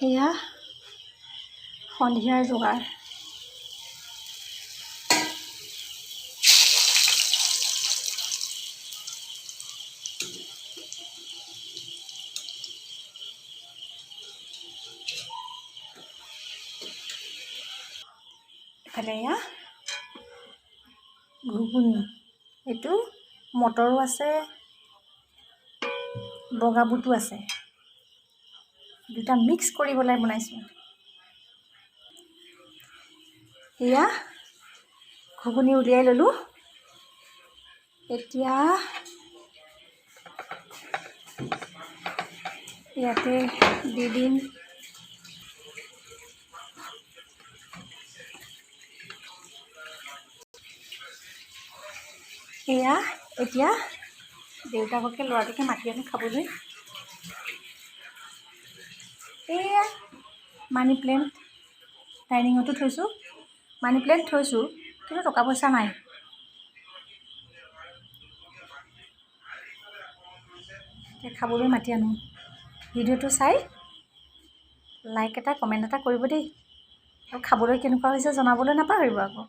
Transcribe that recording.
এয়া সন্ধিয়াৰ যোগাৰ। এফালে এয়া ঘুগুনি, এইটো মটৰো আছে, বগা বুটো আছে, দুটা মিক্স কৰি পেলাই বনাইছোঁ। এয়া ঘুগুনি উলিয়াই ল'লোঁ। এতিয়া ইয়াতে দি দিম এয়া। এতিয়া দেউতাককে ল'ৰাটোকে মাতি আনি খাবলৈ। এয়া মানি প্লেণ্ট ডাইনিঙতো থৈছোঁ, মানি প্লেণ্ট থৈছোঁ, কিন্তু টকা পইচা নাই। এতিয়া খাবলৈ মাতি আনো। ভিডিঅ'টো চাই লাইক এটা কমেণ্ট এটা কৰিব দেই, আৰু খাবলৈ কেনেকুৱা হৈছে জনাবলৈ নাপাহৰিব আকৌ।